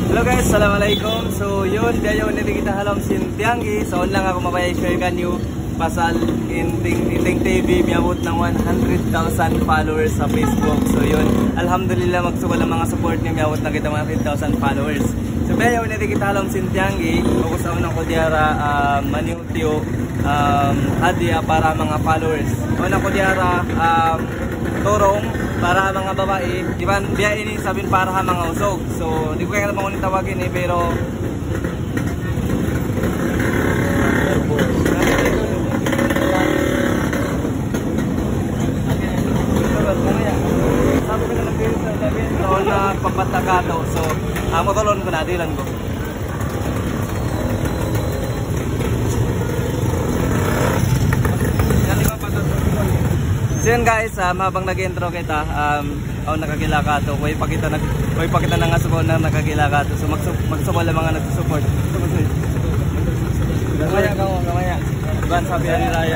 Hello guys, assalamualaikum. So yun, kayo niti kita halom sintianggi. So on lang ako mapaya-share kanyo pasal Inting TV miabot ng 100,000 followers sa Facebook. So yun, alhamdulillah magsugal ang mga support niyo, miabot na kita 100,000 followers. So kayo niti kita halom sintianggi. Ako sa unang ko diara maniutyo hadiah para mga followers. Unang ko diara turong para mga babae, di ba biya ini sabihin para mga usog. So di ko kaya naman tawagin pero sabi ko na nag-sabihin na papatakato. So motolon ko na, dilan ko. So yun guys, habang nag-intro kita, nakagila ka to, huwag pakita na nga suko na nakagila ka to. So magsubol ang mga nagsusupport. Gamaya ka mo, gamaya. Ban sabi ni Raya.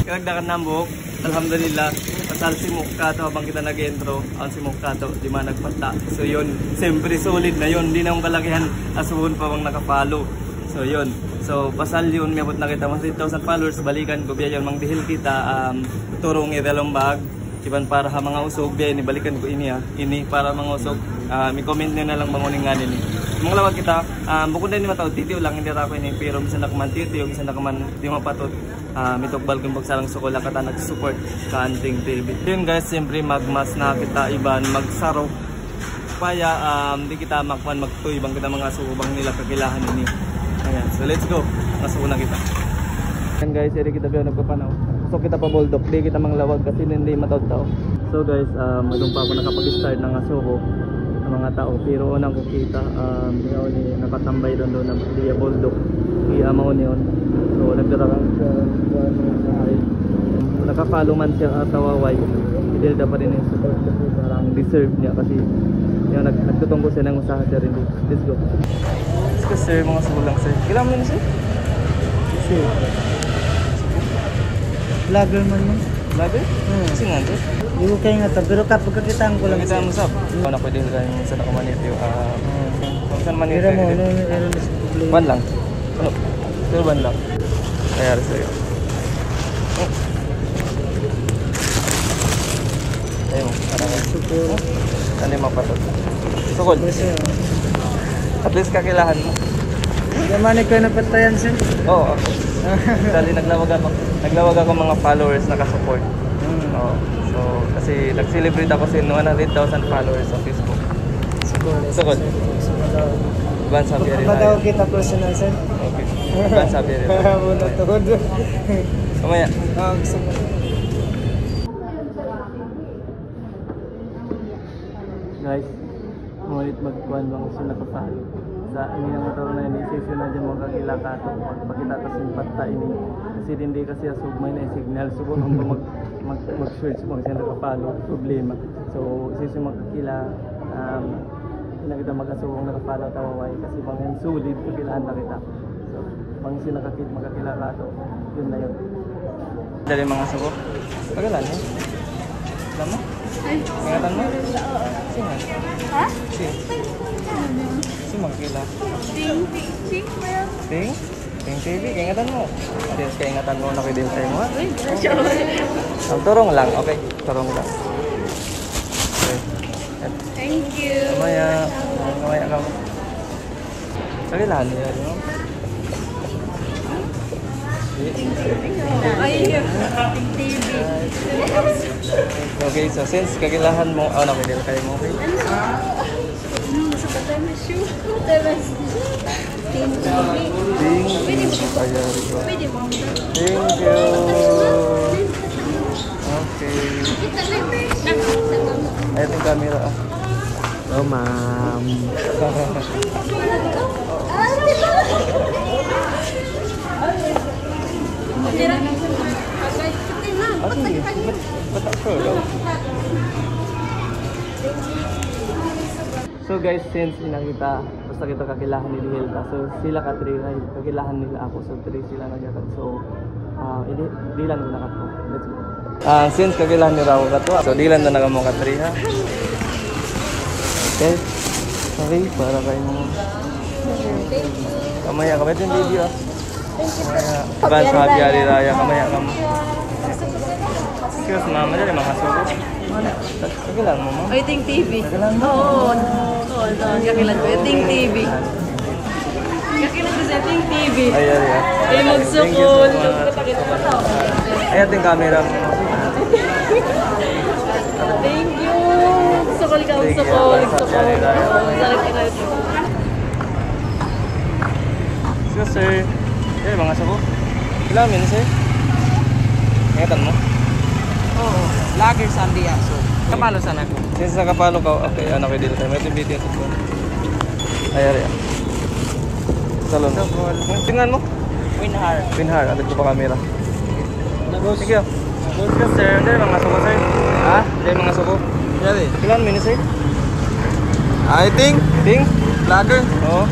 Kagdakan ng buhok, alhamdulillah. Pasal si Mukha to habang kita nag-intro, ang si Mukha to, di man nagpata. So yun, siyempre solid na yun, di na mong kalakihan, asuhon pa bang nakapalo. So yun. So pasal yun, miyabot na kita 100,000 followers, balikan ko biya yun, mangdihil kita turong idalong bag, iban para ha mga usog, biya ini balikan ko ini para mga usog, may comment nyo na lang bangunin nga nini. Mga lawag kita, bukod na hindi matawag titiyo lang, hindi ako ini, pero misan nakaman titiyo, misan nakaman di mapatot, mitokbal kung bagsalang sukola kata nag-support ka Inting TV. Yun guys, siyempre magmas na kita iban, magsaro, paya, di kita makpan magtuy, bang kita mga subang nila kagilahan ini. Ayan, so let's go. Nasuna kita. Ayan guys, eri kita biyo nagpapanaw. So kita pa boldok, di kita manglawag kasi hindi mataw-taw. So guys, madung pa ako nakapag-start ng asuko ng mga tao. Pero unang ko kita, nakatambay doon na diya boldok. I-amaw niyon. So nagdarakang siya. Nakafollow man siya tawaway. Hindi dapat rin yung support kasi parang deserve niya kasi yung nagtutungko siya ng usaha siya rin. Let's go. Sir, mga sulang sir. Kailan mo yun sir? Sir. Vlogger man mo. Vlogger? Kasi nga sir. Hindi ko kayo nga ito, pero kapag kakitaan ko lang sir. Kakitaan mo sab? Ano pwede rin sa nakamanit yung saan manit? Pero mo, ano na sa problema? Ban lang? Ano? Pero ban lang? Kayari sa'yo. Ayaw mo, parang sukol. Ano yung mapatot? Sukol? At least kakilahan mo. Gamani ko napatayan sir? Oo, ako. Dali naglawag ako mga followers na ka-support. Oo. So, kasi nag-celebrate ako sa 100,000 followers sa Facebook. Sukol. Ban sabi rin. Kapadaw kita personal sir? Okay. Ban sabi rin. Muna tuhod. Kamaya. Gusto mo. Guys, ngulit magkuhan mga sinakapalo. Sa ini na mataro na ini, session na dyan mga kagila ka ito. Pagpakita ito simpata ini. Kasi hindi kasi asugmay na signal. Subon kung mag-search mga sinakapalo, problema. So, session mga kagila, na kita mag-asugong nakapalo tawaway. Kasi mga sulit, kagilaan na kita. So, mga sinakakit magkakila ka ito. Yun na yun. Dali mga sugo. Pagalan eh. Alam mo? Ingatan mo? Sino? Ha? Sino magkila? Ting TV, ingatan mo. Adios ka ingatan mo, nakidil tayo mo ha? Uy, turong lang, okay? Turong lang. Okay. thank you. Kamaya ka mo. Kagilahan niya, no? Ay, TV. Okay, so since kagilahan mo, nakidil tayo mo, okay? Sa patay na shoe. Thank you. Pwede mo. Thank you. Okay. Ayan yung camera. Oh ma'am. So guys, since inangita, basta kita kakilahan ni Hilda. So sila ka 3 ay kakilahan nila ako. So 3 sila nagyakat. So dilan ko na kato. Let's go. Since kakilahan ni Rawo kato. So dilan na nagamong ka 3 ha. Okay. Okay, para kayo mo. Kamaya, kamaya ito yung video. Kamaya. Advance Happy Hari Raya. Kamaya ka mo. Excuse mama, dali mga sugo. Sige lang mo, ma'am. Ay, Ting TV. Sige lang mo. Oo. Kakilan ko. Ting TV. Kakilan ko sa Ting TV. Ay, ay, ay. Ay, magsukol. Ay, ating camera. Thank you. Sukol ka, sukol. Sukol. Sarap ka na ito. Excuse sir. Eh, mga sugo. Kailangan min sir. Ingatan mo. Oo. Lager Sandia. So, kapalo sana ko. Since nakapalo ka, okay, ano kayo dito tayo. May itong video ito po. Ay, ay, ay. Salon. Tingnan mo. Winhar. Atin ko pa camera. Sige. Good sir. Hindi mga suko sir. Ha? Hindi mga suko. Yari. Kailangan min sir? I think, Ting? lager. Oo.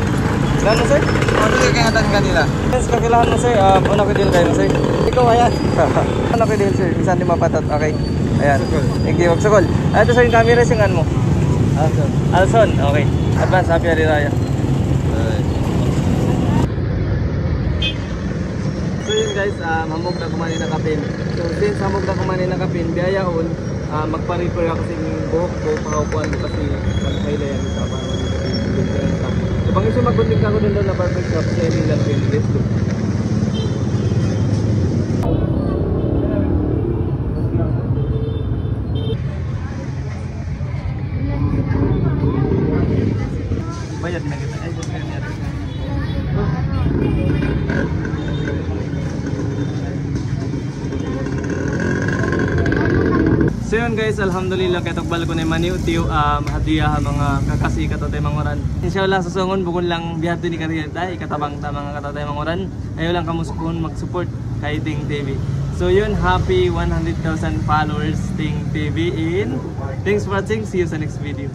Kailangan mo sir? Ano yung kayatan kanila? Yes, kakilahan mo sir. Una ko deal kayo sir. Ikaw, ayan. Ano ko deal sir? Minsan di mapatat. Okay. Ayan. Thank you. Magsukol. Ito sir yung camera. Singan mo. Alson. Okay. Advance Happy Hari Raya. So yun guys, hamog na kumanin na kapin. So since hamog na kumanin na kapin, biyayaon, magpa-repair ako sa inyong buhok ko, pakakuan ko kasi magkaila yan sa para mag-repair. So bang isa mag-contact ako doon na barber shop sa Emilan Pindes. Bayad na kita. Ay, so yun guys, alhamdulillah kay tagbal ko na mani utiyo hadiah mga kakasi kato tay mangoran. Inshallah susungon bukod lang bihat ni kariyata ikatabang ta mga kato tay mangoran. Ayo lang kamo sukon mag-support kay Ting TV. So yun, happy 100,000 followers Ting TV in. Thanks for watching. See you sa next video.